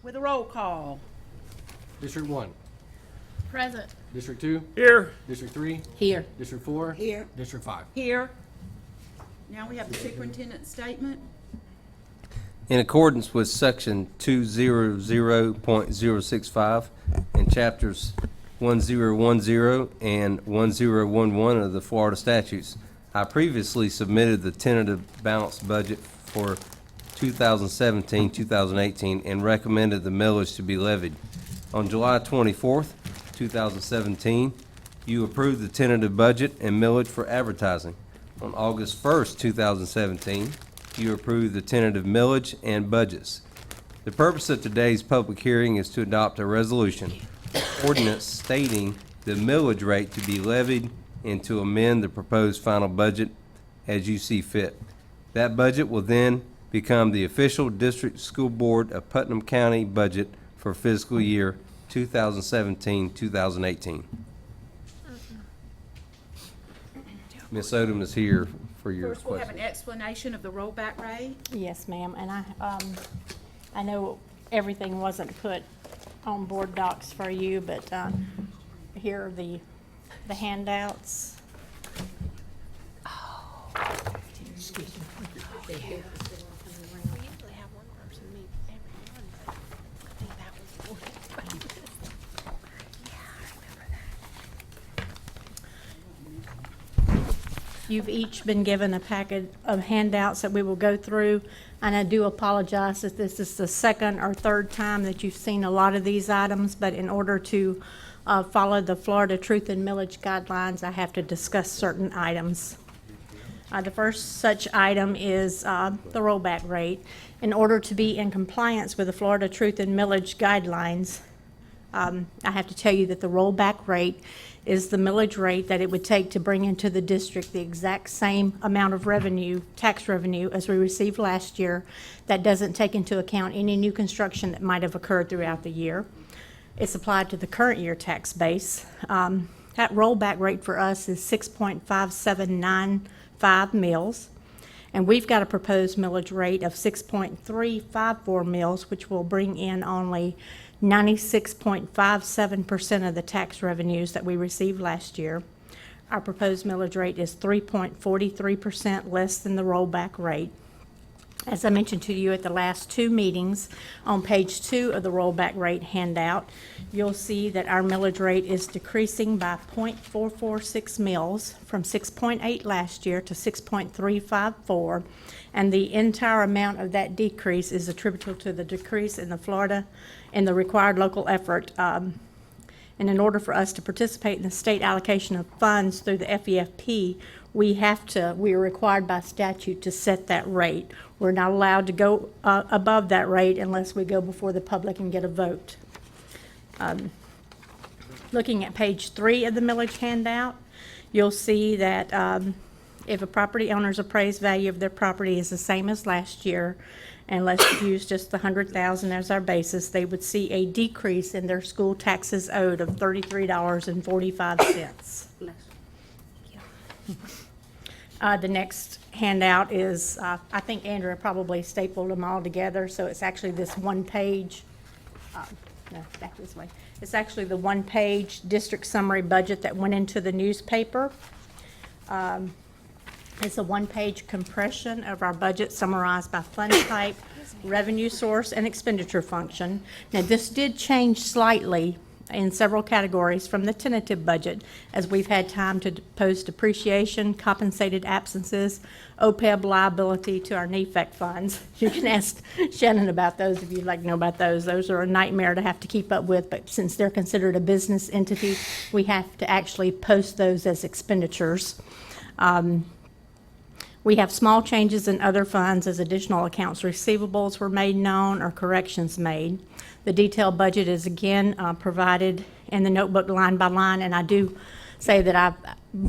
With a roll call. District 1. Present. District 2. Here. District 3. Here. District 4. Here. District 5. Here. Now we have the superintendent's statement. In accordance with Section 200.065 and Chapters 1010 and 1011 of the Florida statutes, I previously submitted the tentative balanced budget for 2017-2018 and recommended the millage to be levied. On July 24th, 2017, you approved the tentative budget and millage for advertising. On August 1st, 2017, you approved the tentative millage and budgets. The purpose of today's public hearing is to adopt a resolution, ordinance stating the millage rate to be levied and to amend the proposed final budget as you see fit. That budget will then become the official District School Board of Putnam County budget for fiscal year 2017-2018. Ms. Odom is here for your First, we'll have question. an explanation of the rollback rate. Yes, ma'am, and I know everything wasn't put on board docs for you, but here are the handouts. You've each been given a packet of handouts that we will go through, and I do apologize that this is the second or third time that you've seen a lot of these items, but in order to follow the Florida Truth and Millage Guidelines, I have to discuss certain items. The first such item is the rollback rate. In order to be in compliance with the Florida Truth and Millage Guidelines, I have to tell you that the rollback rate is the millage rate that it would take to bring into the district the exact same amount of revenue, tax revenue, as we received last year. That doesn't take into account any new construction that might have occurred throughout the year. It's applied to the current year tax base. That rollback rate for us is 6.5795 mils. And we've got a proposed millage rate of 6.354 mils, which will bring in only 96.57% of the tax revenues that we received last year. Our proposed millage rate is 3.43% less than the rollback rate. As I mentioned to you at the last two meetings, on page 2 of the rollback rate handout, you'll see that our millage rate is decreasing by 0.446 mils from 6.8 last year to 6.354, and the entire amount of that decrease is attributable to the decrease in the required local effort. And in order for us to participate in the state allocation of funds through the FEFP, we are required by statute to set that rate. We're not allowed to go above that rate unless we go before the public and get a vote. Looking at page 3 of the millage handout, you'll see that if a property owner's appraised value of their property is the same as last year, and let's use just the $100,000 as our basis, they would see a decrease in their school taxes owed of $33.45. The next handout is, I think Andrea probably stapled them all together, so it's actually this one page. No, back this way. It's actually the one page district summary budget that went into the newspaper. It's a one-page compression of our budget summarized by fund type, revenue source, and expenditure function. Now, this did change slightly in several categories from the tentative budget, as we've had time to post depreciation, compensated absences, OPEB liability to our NEFAC funds. You can ask Shannon about those if you'd like to know about those. Those are a nightmare to have to keep up with, but since they're considered a business entity, we have to actually post those as expenditures. We have small changes in other funds as additional accounts receivables were made known or corrections made. The detailed budget is again provided in the notebook line by line, and I do say that I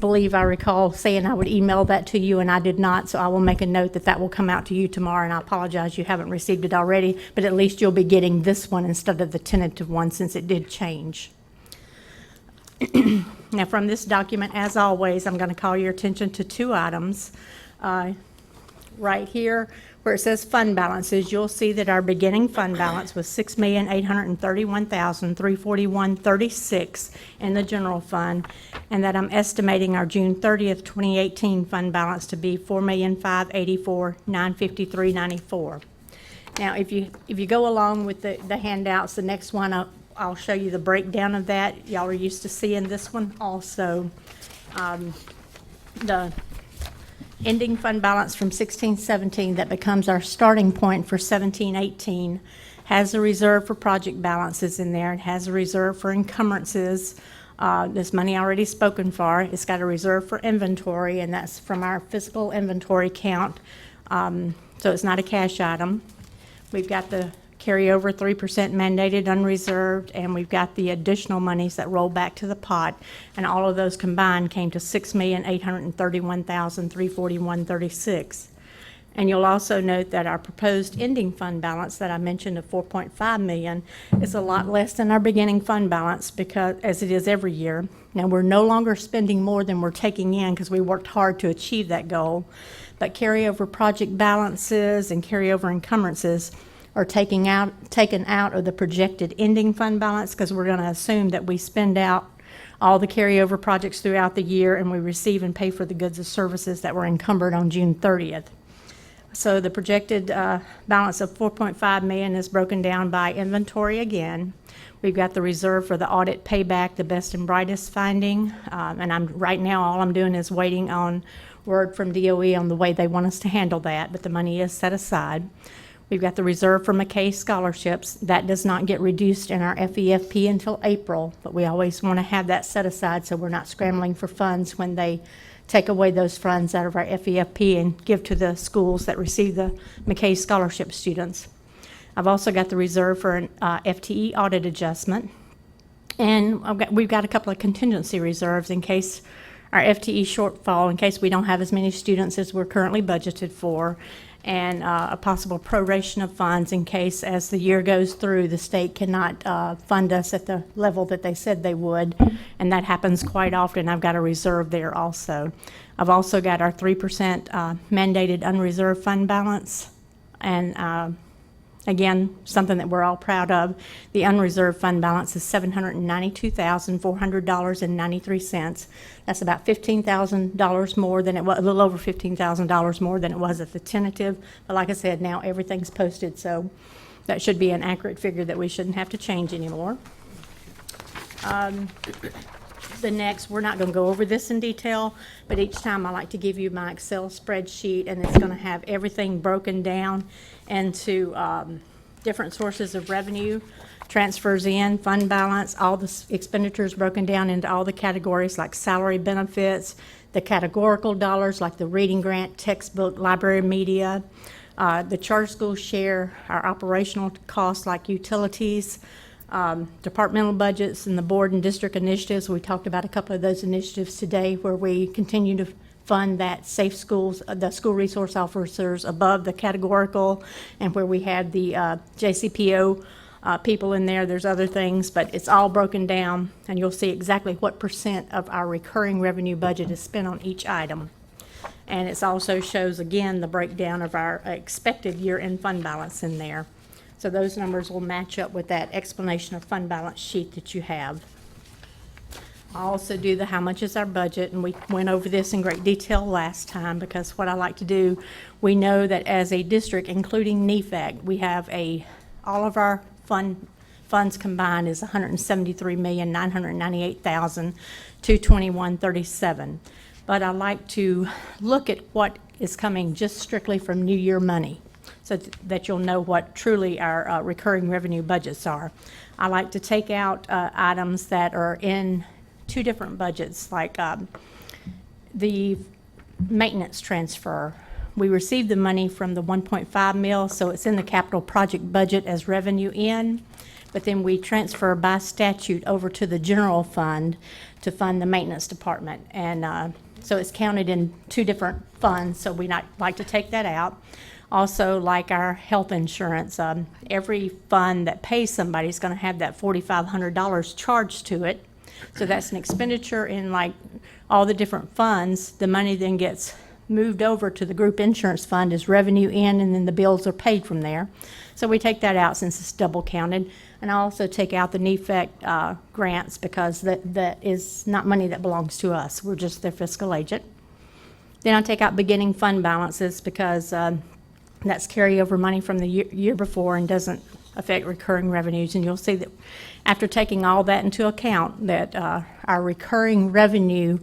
believe I recall saying I would email that to you, and I did not, so I will make a note that that will come out to you tomorrow, and I apologize you haven't received it already, but at least you'll be getting this one instead of the tentative one since it did change. Now, from this document, as always, I'm going to call your attention to two items. Right here, where it says fund balances, you'll see that our beginning fund balance was $6,831,341.36 in the general fund, and that I'm estimating our June 30th, 2018 fund balance to be $4,584,953.94. Now, if you go along with the handouts, the next one, I'll show you the breakdown of that. Y'all are used to seeing this one also. The ending fund balance from 16-17 that becomes our starting point for 17-18 has a reserve for project balances in there. It has a reserve for encumbrances. This money already spoken for. It's got a reserve for inventory, and that's from our physical inventory count. So it's not a cash item. We've got the carryover 3% mandated unreserved, and we've got the additional monies that roll back to the pot, and all of those combined came to $6,831,341.36. And you'll also note that our proposed ending fund balance that I mentioned of $4.5 million is a lot less than our beginning fund balance, because, as it is every year. Now, we're no longer spending more than we're taking in because we worked hard to achieve that goal, but carryover project balances and carryover encumbrances are taken out of the projected ending fund balance, because we're going to assume that we spend out all the carryover projects throughout the year and we receive and pay for the goods and services that were encumbered on June 30th. So the projected balance of $4.5 million is broken down by inventory again. We've got the reserve for the audit payback, the best and brightest finding, and right now all I'm doing is waiting on word from DOE on the way they want us to handle that, but the money is set aside. We've got the reserve for McKay scholarships. That does not get reduced in our FEFP until April, but we always want to have that set aside so we're not scrambling for funds when they take away those funds out of our FEFP and give to the schools that receive the McKay scholarship students. I've also got the reserve for an FTE audit adjustment, and we've got a couple of contingency reserves in case our FTE shortfall, in case we don't have as many students as we're currently budgeted for, and a possible proration of funds in case, as the year goes through, the state cannot fund us at the level that they said they would, and that happens quite often. I've got a reserve there also. I've also got our 3% mandated unreserved fund balance, and again, something that we're all proud of. The unreserved fund balance is $792,400.93. That's about $15,000 more than it was, a little over $15,000 more than it was at the tentative. But like I said, now everything's posted, so that should be an accurate figure that we shouldn't have to change anymore. The next, we're not going to go over this in detail, but each time I like to give you my Excel spreadsheet, and it's going to have everything broken down into different sources of revenue, transfers in, fund balance, all the expenditures broken down into all the categories like salary, benefits, the categorical dollars like the reading grant, textbook, library media, the charter school share, our operational costs like utilities, departmental budgets, and the board and district initiatives. We talked about a couple of those initiatives today where we continue to fund that safe schools, the school resource officers above the categorical, and where we had the JCPO people in there. There's other things, but it's all broken down, and you'll see exactly what % of our recurring revenue budget is spent on each item. And it also shows, again, the breakdown of our expected year-end fund balance in there. So those numbers will match up with that explanation of fund balance sheet that you have. I also do the how much is our budget, and we went over this in great detail last time, because what I like to do, we know that as a district, including NEFAC, we have all of our funds combined is $173,998,221.37. But I like to look at what is coming just strictly from New Year money, so that you'll know what truly our recurring revenue budgets are. I like to take out items that are in two different budgets, like the maintenance transfer. We received the money from the 1.5 mil, so it's in the capital project budget as revenue in, but then we transfer by statute over to the general fund to fund the maintenance department. And so it's counted in two different funds, so we like to take that out. Also, like our health insurance, every fund that pays somebody is going to have that $4,500 charged to it. So that's an expenditure in like all the different funds. The money then gets moved over to the group insurance fund as revenue in, and then the bills are paid from there. So we take that out since it's double counted. And I also take out the NEFAC grants because that is not money that belongs to us. We're just their fiscal agent. Then I take out beginning fund balances because that's carryover money from the year before and doesn't affect recurring revenues. And you'll see that after taking all that into account, that our recurring revenue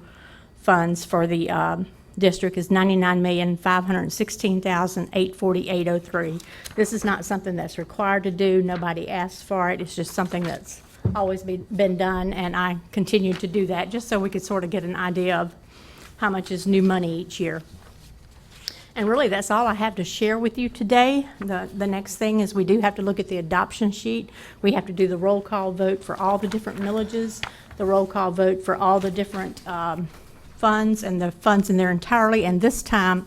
funds for the district is $99,516,848.03. This is not something that's required to do. Nobody asked for it. It's just something that's always been done, and I continue to do that just so we could sort of get an idea of how much is new money each year. And really, that's all I have to share with you today. The next thing is we do have to look at the adoption sheet. We have to do the roll call vote for all the different millages, the roll call vote for all the different funds and the funds in their entirety. And this time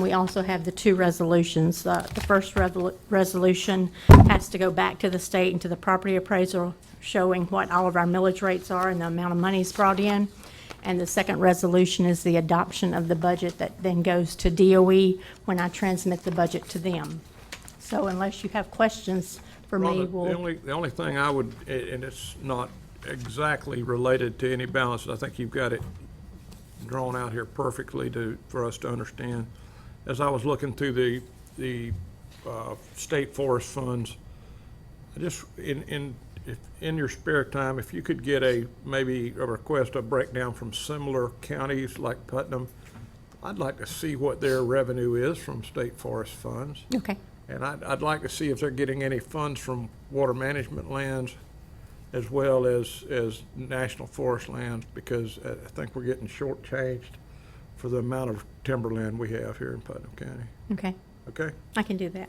we also have the two resolutions. The first resolution has to go back to the state and to the property appraiser showing what all of our millage rates are and the amount of money is brought in. And the second resolution is the adoption of the budget that then goes to DOE when I transmit the budget to them. So unless you have questions for me, Rhonda, the only thing I would, and it's not exactly related to any balance, I think you've got it drawn out here perfectly for us to understand. As I was looking through the state forest funds, I just, if in your spare time, if you could get maybe a request, a breakdown from similar counties like Putnam, I'd like to see what their revenue is from state forest funds. okay. And I'd like to see if they're getting any funds from water management lands as well as national forest lands, because I think we're getting shortchanged for the amount of timberland we have here in Putnam County. Okay, Okay? I can do that.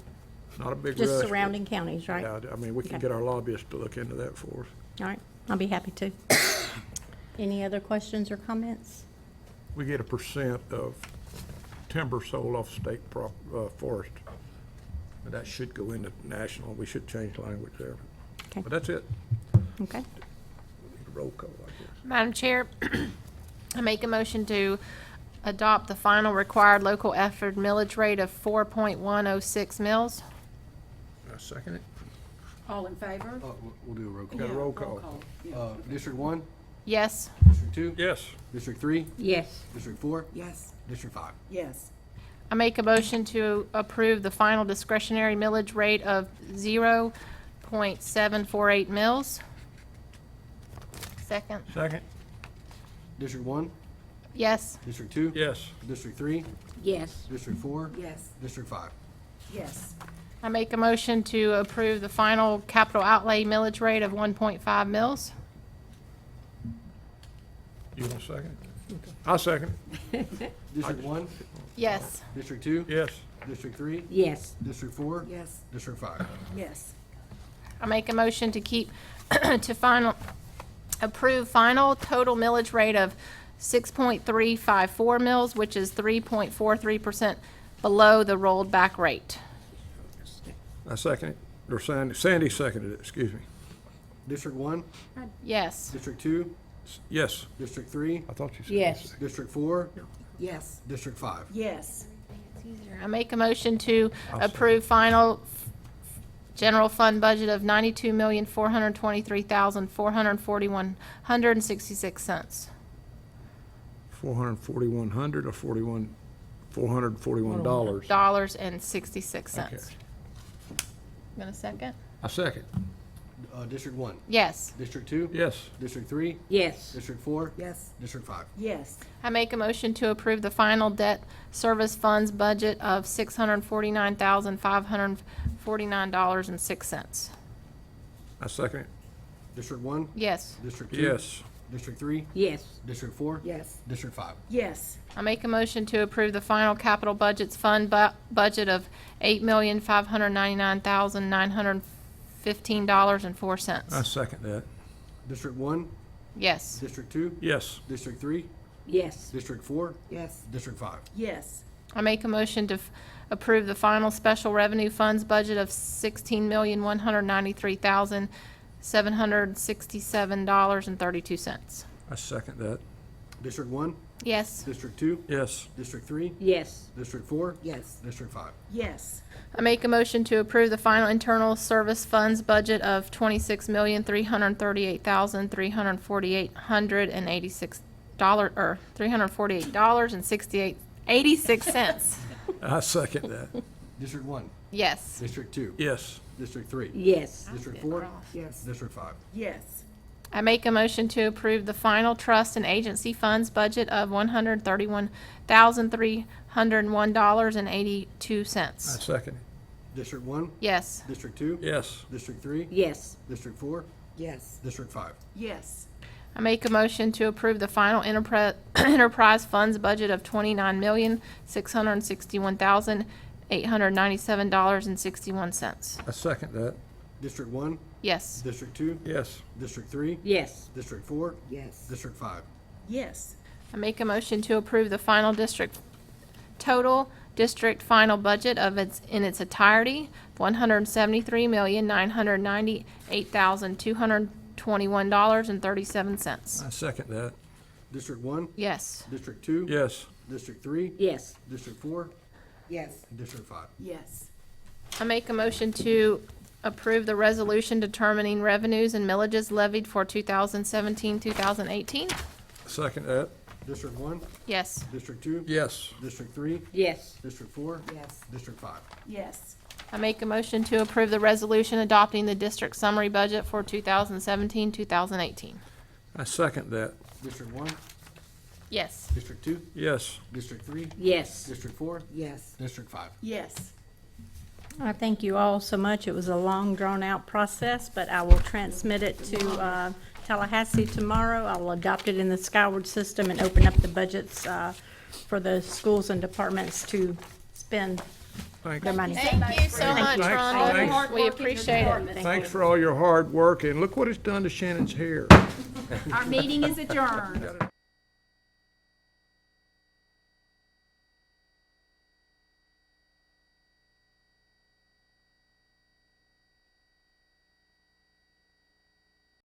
Not a big rush. Just but- surrounding counties, right? Yeah, I mean, we can Okay. get our lobbyists to look into that for us. All right, I'll be happy to. Any other questions or comments? We get a % of timber sold off state forest. But that should go into national. We should change language there. Okay. But that's it. Okay. Need a roll call, I guess. Madam Chair, I make a motion to adopt the final required local effort millage rate of 4.106 mils. I second it. All in favor? We'll do a roll call. Got a Yeah, roll call. Yeah. District 1, Yes. District 2, Yes. District 3, Yes. District 4, Yes. District 5. Yes. I make a motion to approve the final discretionary millage rate of 0.748 mils. Second. Second? District 1, Yes. District 2, Yes. District 3, Yes. District 4, Yes. District 5. Yes. I make a motion to approve the final capital outlay millage rate of 1.5 mils. You want a second? I'll second. District 1, Yes. District 2, Yes. District 3, Yes. District 4, Yes. District 5. Yes. I make a motion to keep, approve final total millage rate of 6.354 mils, which is 3.43% below the rolled back rate. I second it. Or Sandy seconded it, excuse me. District 1, Yes. District 2, Yes. District 3, I thought you said. Yes. District 4, Yes. District 5. Yes. I make a motion to approve final general fund budget of $92,423,441.66. 44100 or $441. $66. Okay. Got a second? I second. District 1, Yes. District 2, Yes. District 3, Yes. District 4, Yes. District 5. Yes. I make a motion to approve the final debt service funds budget of $649,549.06. I second it. District 1, Yes. District 2, Yes. District 3, Yes. District 4, Yes. District 5. Yes. I make a motion to approve the final capital budgets fund budget of $8,599,915.04. I second that. District 1, Yes. District 2, Yes. District 3, Yes. District 4, Yes. District 5. Yes. I make a motion to approve the final special revenue funds budget of $16,193,767.32. I second that. District 1, Yes. District two, Yes. District three, Yes. District four, Yes. District five. Yes. I make a motion to approve the final internal service funds budget of $26,338,348.86, or $348.86. I second that. District one, Yes. District two, Yes. District three, Yes. District four, Yes. District five. Yes. I make a motion to approve the final trust and agency funds budget of $131,301.82. I second it. District one, Yes. District two, Yes. District three, Yes. District four, Yes. District five. Yes. I make a motion to approve the final enterprise funds budget of $29,661,897.61. I second that. District one, Yes. District two, Yes. District three, Yes. District four, Yes. District five. Yes. I make a motion to approve the final total district final budget in its entirety, $173,998,221.37. I second that. District one, Yes. District two, Yes. District three, Yes. District four, Yes. and District five. Yes. I make a motion to approve the resolution determining revenues and millages levied for 2017-2018. Second that. District one, Yes. District two, Yes. District three, Yes. District four, Yes. District five. Yes. I make a motion to approve the resolution adopting the district summary budget for 2017-2018. I second that. District one, Yes. District two, Yes. District three, Yes. District four, Yes. District five. Yes. I thank you all so much. It was a long, drawn-out process, but I will transmit it to Tallahassee tomorrow. I will adopt it in the Skyward system and open up the budgets for the schools and departments to spend Thanks. their money. Thank you so much, Thanks. Rhonda. Thanks. We appreciate it. Thanks for all your hard work, and look what it's done to Shannon's hair. Our meeting is adjourned.